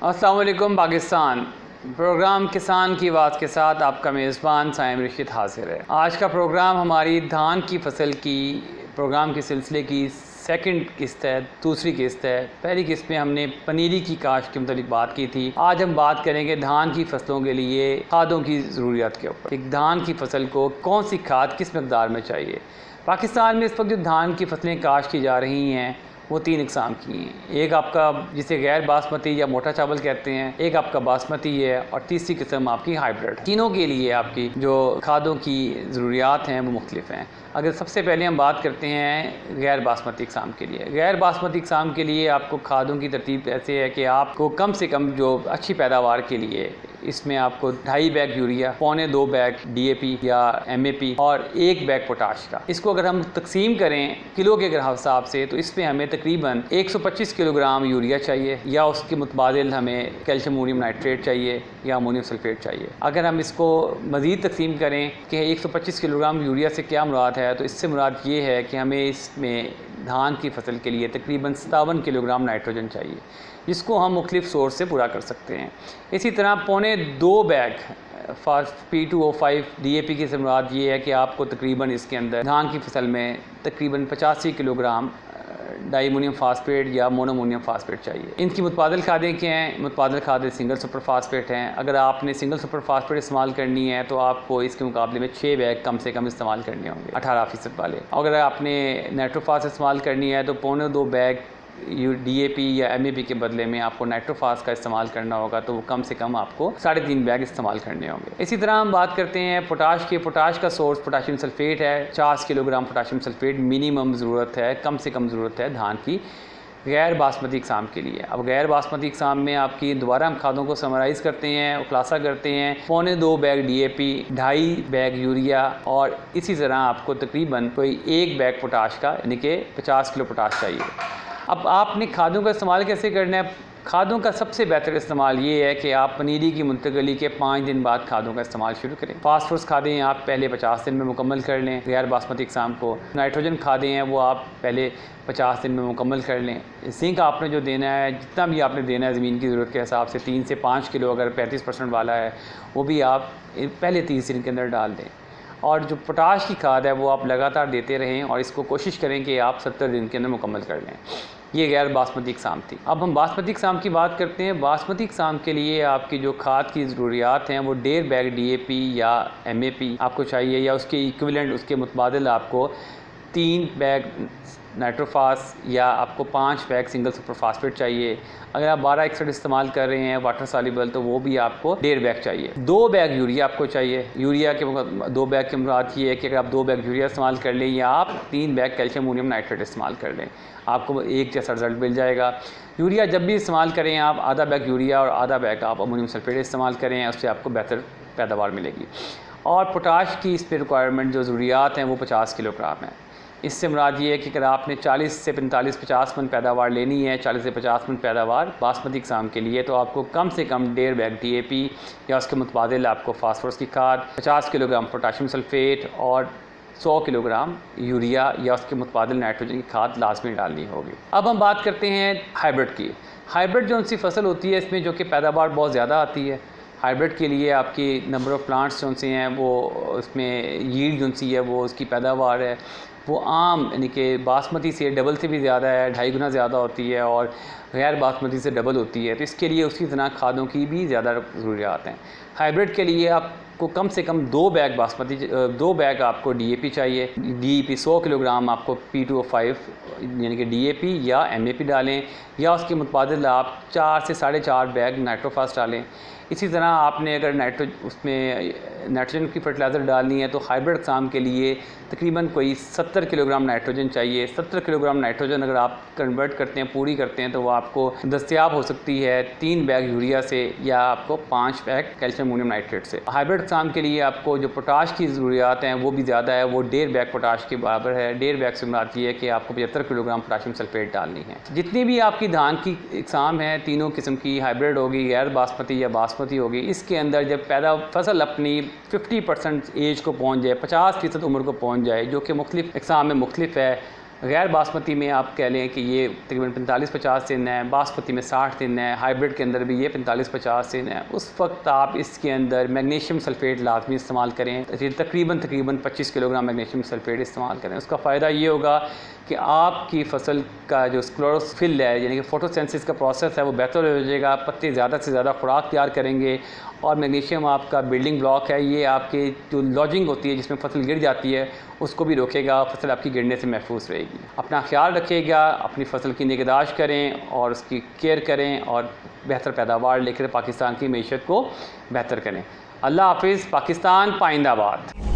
अस्सलाम वालेकुम पाकिस्तान। प्रोग्राम किसान की आवाज़ के साथ आपका मेज़बान साइम रशीद हाजिर है। आज का प्रोग्राम हमारी धान की फसल की प्रोग्राम के सिलसिले की सेकंड किस्त है, दूसरी किस्त है। पहली किस्त में हमने पनीरी की काश्त के मुतालिक बात की थी। आज हम बात करेंगे धान की फसलों के लिए खादों की ज़रूरियात के ऊपर। एक धान की फसल को कौन सी खाद किस मकदार में चाहिए। पाकिस्तान में इस वक्त जो धान की फसलें काश्त की जा रही हैं वो 3 इकसाम की हैं। एक आपका जिसे गैर बासमती या मोटा चावल कहते हैं, एक आपका बासमती है और तीसरी किस्म आपकी हाइब्रिड। तीनों के लिए आपकी जो खादों की ज़रूरियात हैं वो मुख्तलिफ हैं। अगर सबसे पहले हम बात करते हैं गैर बासमती इकसाम के लिए। गैर बासमती इकसाम के लिए आपको खादों की तरतीब ऐसे है कि आपको कम से कम जो अच्छी पैदावार के लिए इसमें आपको 2.5 बैग यूरिया, 2.25 बैग DAP या MAP और 1 बैग पोटाश का। इसको अगर हम तकसीम करें किलो के हिसाब से तो इसमें हमें तकरीबन 125 किलोग्राम यूरिया चाहिए या उसके मुतबादिल हमें कैल्शियम अमोनियम नाइट्रेट चाहिए या अमोनियम सल्फेट चाहिए। अगर हम इसको मज़ीद तकसीम करें कि 125 किलोग्राम यूरिया से क्या मुराद है, तो इससे मुराद ये है कि हमें इसमें धान की फसल के लिए तकरीबन 57 किलोग्राम नाइट्रोजन चाहिए, जिसको हम मुख्तलिफ सोर्स से पूरा कर सकते हैं। इसी तरह 2.25 बैग P2O5 DAP की मुराद ये है कि आपको तकरीबन इसके अंदर धान की फसल में तकरीबन 85 किलोग्राम डाईमोनियम फास्फेट या मोनोमोनियम फास्फेट चाहिए। इनकी मुतबादिल खादें क्या हैं? मुतबादिल खादें सिंगल सुपर फास्फेट हैं। अगर आपने सिंगल सुपर फास्फेट इस्तेमाल करनी है तो आपको इसके मुकाबले में 6 बैग कम से कम इस्तेमाल करने होंगे 18% वाले। अगर आपने नाइट्रोफास इस्तेमाल करनी है तो 2.25 बैग DAP या MAP के बदले में आपको नाइट्रोफास का इस्तेमाल करना होगा, तो कम से कम आपको 3.5 बैग इस्तेमाल करने होंगे। इसी तरह हम बात करते हैं पोटाश की। पोटाश का सोर्स पोटाशियम सल्फेट है। 50 किलोग्राम पोटाशियम सल्फेट मिनिमम ज़रूरत है, कम से कम ज़रूरत है धान की गैर बासमती इकसाम के लिए। अब गैर बासमती इकसाम में आपकी दोबारा हम खादों को समराइज़ करते हैं और खुलासा करते हैं। 2.25 बैग DAP, 2.5 बैग यूरिया और इसी तरह आपको तकरीबन कोई 1 बैग पोटाश का यानी कि 50 किलो पोटाश चाहिए। अब आपने खादों का इस्तेमाल कैसे करना है? खादों का सबसे बेहतर इस्तेमाल ये है कि आप पनीरी की मुंतकली के 5 दिन बाद खादों का इस्तेमाल शुरू करें। फास्फोरस खादें आप पहले 50 दिन में मुकम्मल कर लें गैर बासमती इकसाम को। नाइट्रोजन खादें हैं वो आप पहले 50 दिन में मुकम्मल कर लें। जिंक आपने जो देना है, जितना भी आपने देना है ज़मीन की ज़रूरत के हिसाब से 3 से 5 किलो अगर 35% वाला है वो भी आप पहले 30 दिन के अंदर डाल दें। और जो पोटाश की खाद है वो आप लगातार देते रहें और इसको कोशिश करें कि आप 70 दिन के अंदर मुकम्मल कर लें। ये गैर बासमती इकसाम थी। अब हम बासमती इकसाम की बात करते हैं। बासमती इकसाम के लिए आपकी जो खाद की ज़रूरियात हैं वो 1.5 बैग DAP या MAP आपको चाहिए या उसके इक्विवेलेंट उसके मुतबादिल आपको 3 बैग नाइट्रोफास या आपको 5 बैग सिंगल सुपर फास्फेट चाहिए। अगर आप 1261 इस्तेमाल कर रहे हैं वाटर सॉल्युबल तो वो भी आपको 1.5 बैग चाहिए। 2 बैग यूरिया आपको चाहिए। यूरिया के 2 बैग की मुराद ये है कि अगर आप 2 बैग यूरिया इस्तेमाल कर लें या आप 3 बैग कैल्शियम अमोनियम नाइट्रेट इस्तेमाल कर लें, आपको एक जैसा रिजल्ट मिल जाएगा। यूरिया जब भी इस्तेमाल करें आप आधा बैग यूरिया और आधा बैग आप अमोनियम सल्फेट इस्तेमाल करें, उससे आपको बेहतर पैदावार मिलेगी। और पोटाश की इस पर रिक्वायरमेंट जो ज़रूरियात हैं वो 50 किलोग्राम है। इससे मुराद ये है कि अगर आपने 40 से 45-50 मन पैदावार लेनी है, 40 से 50 मन पैदावार बासमती इकसाम के लिए, तो आपको कम से कम 1.5 बैग DAP या उसके मुतबादिल आपको फास्फोरस की खाद, 50 किलोग्राम पोटाशियम सल्फेट और 100 किलोग्राम यूरिया या उसके मुतबादिल नाइट्रोजन की खाद लाजमी डालनी होगी। अब हम बात करते हैं हाइब्रिड की। हाइब्रिड जो सी फसल होती है इसमें जो कि पैदावार बहुत ज़्यादा आती है। हाइब्रिड के लिए आपकी नंबर ऑफ़ प्लांट्स जो सी हैं वो उसमें यील्ड जो सी है वो उसकी पैदावार है वो आम यानी कि बासमती से डबल से भी ज़्यादा है, 2.5 गुना ज़्यादा होती है और गैर बासमती से डबल होती है। तो इसके लिए उसी तरह खादों की भी ज़्यादा ज़रूरियात हैं। हाइब्रिड के लिए आपको कम से कम 2 बैग बासमती 2 बैग आपको DAP चाहिए। DAP 100 किलोग्राम आपको P2O5 यानी कि DAP या MAP डालें या उसके मुतबादिल आप 4 से 4.5 बैग नाइट्रोफास डालें। इसी तरह आपने अगर नाइट्रोजन की फर्टिलाइज़र डालनी है तो हाइब्रिड इकसाम के लिए तकरीबन कोई 70 किलोग्राम नाइट्रोजन चाहिए। 70 किलोग्राम नाइट्रोजन अगर आप कन्वर्ट करते हैं, पूरी करते हैं, तो वो आपको दस्तयाब हो सकती है 3 बैग यूरिया से या आपको 5 बैग कैल्शियम अमोनियम नाइट्रेट से। हाइब्रिड इकसाम के लिए आपको जो पोटाश की ज़रूरियात हैं वो भी ज़्यादा है, वो 1.5 बैग पोटाश के बराबर है। 1.5 बैग से मुराद ये है कि आपको 75 किलोग्राम पोटाशियम सल्फेट डालनी है। जितनी भी आपकी धान की इकसाम है, तीनों किस्म की, हाइब्रिड होगी, गैर बासमती या बासमती होगी, इसके अंदर जब फसल अपनी 50% एज को पहुँच जाए, 50% उम्र को पहुँच जाए, जो कि मुख्तलिफ इकसाम में मुख्तलिफ है, गैर बासमती में आप कह लें कि ये तकरीबन 45-50 दिन है, बासमती में 60 दिन है, हाइब्रिड के अंदर भी ये 45-50 दिन है। उस वक्त आप इसके अंदर मैग्नीशियम सल्फेट लाजमी इस्तेमाल करें, तकरीबन 25 किलोग्राम मैग्नीशियम सल्फेट इस्तेमाल करें। उसका फ़ायदा ये होगा कि आपकी फसल का जो क्लोरोफिल है यानी कि फोटोसिंथेसिस का प्रोसेस है वो बेहतर हो जाएगा, पत्ते ज़्यादा से ज़्यादा खुराक तैयार करेंगे। और मैग्नीशियम आपका बिल्डिंग ब्लॉक है, ये आपके जो लॉजिंग होती है जिसमें फसल गिर जाती है उसको भी रोकेगा, फसल आपकी गिरने से महफूज रहेगी। अपना ख्याल रखिएगा, अपनी फसल की निगहदाश्त करें और उसकी केयर करें और बेहतर पैदावार लेकर पाकिस्तान की मईशत को बेहतर करें। अल्लाह हाफिज़। पाकिस्तान पाइंदाबाद।